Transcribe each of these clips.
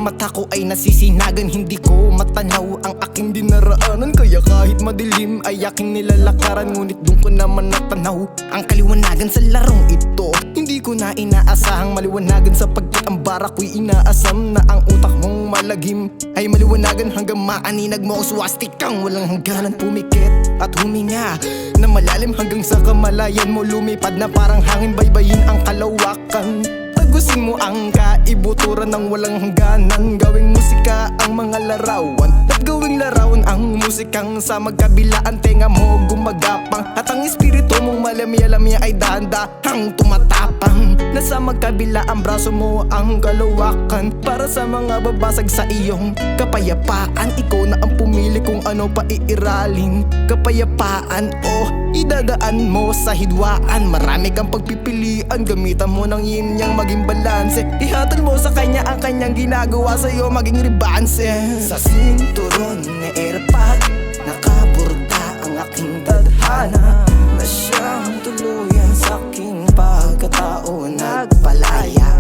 mata ko ay nasisinagan, hindi ko matanaw ang aking dinaraanan. Kaya kahit madilim ay aking nilalakaran, ngunit doon ko naman natanaw ang kaliwanagan sa larong ito. Hindi ko na inaasahang maliwanagan, sapagkat ang barak ko'y inaasam na ang utak mong malagim ay maliwanagan hanggang maaninag mo ang swastikang walang hangganan. Pumikit at huminga na malalim hanggang sa kamalayan mo lumipad na parang hangin, baybayin ang kalawakan. Tagusin mo ang kaibuturan ng walang hangganan, gawing musika ang mga larawan at gawing larawan ang musikang sa magkabilaan tenga mo gumagapang, at ang espiritu mong malamya-lamya ay dahan-dahang tumatapang. Nasa magkabila ang braso mo ang kalawakan para sa mga babasag sa iyong kapayapaan. Ikaw na ang pumili kung ano pa iiralin, kapayapaan o idadaan mo sa hidwaan. Marami kang pagpipilian, gamitan mo ng yin yang maging balanse. Ihatol mo sa kanya ang kanyang ginagawa sa'yo maging ribanse. Sa sinturon ni AirPod nakaburta ang aking tadhana, na siyang tuluyan sa aking pagkatao nagpalaya.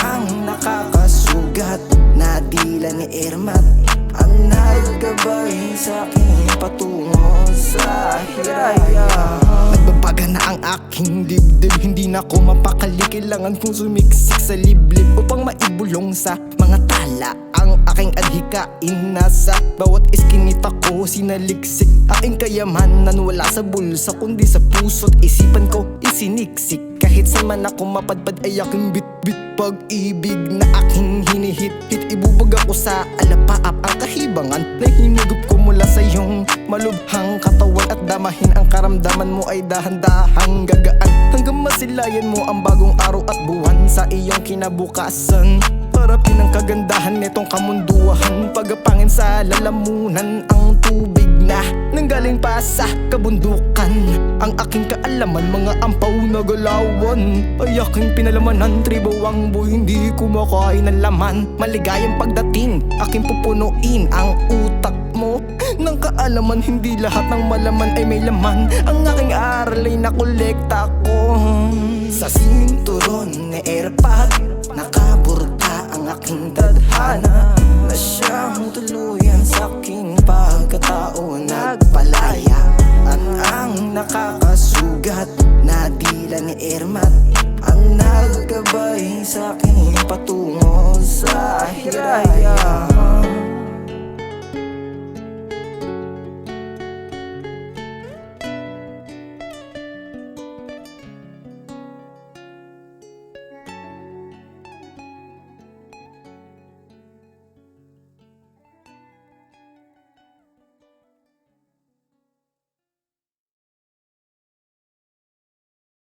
Ang nakakasugat na dila ni Ermat ang naggabay sa aking patungo sa hiraya. Nagbabaga na ang aking dibdib, hindi na ko mapakali. Kailangan kong sumiksik sa liblib upang maibulong sa mga tala ang aking adhikain. Nasa bawat iskinita ko sinaliksik aking kayamanan, wala sa bulsa kundi sa puso't isipan ko isiniksik. Kahit saan man ako mapadpad ay aking bit-bit pag-ibig na aking hinihit-hit. Ibubag ako sa alapaap ang kahibangan na hinugup ko mula sa iyong malubhang katawan, at damahin ang karamdaman mo ay dahan-dahang gagaan hanggang masilayan mo ang bagong araw at buwan sa iyong kinabukasan. Harapin ang kagandahan nitong kamunduhan, pagapangin sa lalamunan ang tubig na nanggaling pa sa kabundukan. Ang aking kaalaman, mga ampaw na galawan ay aking pinalamanan. Tribo ang buhay, hindi kumakain ng laman. Maligayang pagdating, aking pupunuin ang utak mo ng kaalaman. Hindi lahat ng malaman ay may laman. Ang aking aral ay nakolekta ko sa sinturon ni AirPod nakaburta ang aking tadhana, na siyang tuluyan sa aking pagkatao nagpalaya. Ang nakakasugat na dila ni Ermat ang naggabay sa aking patungo sa hiraya.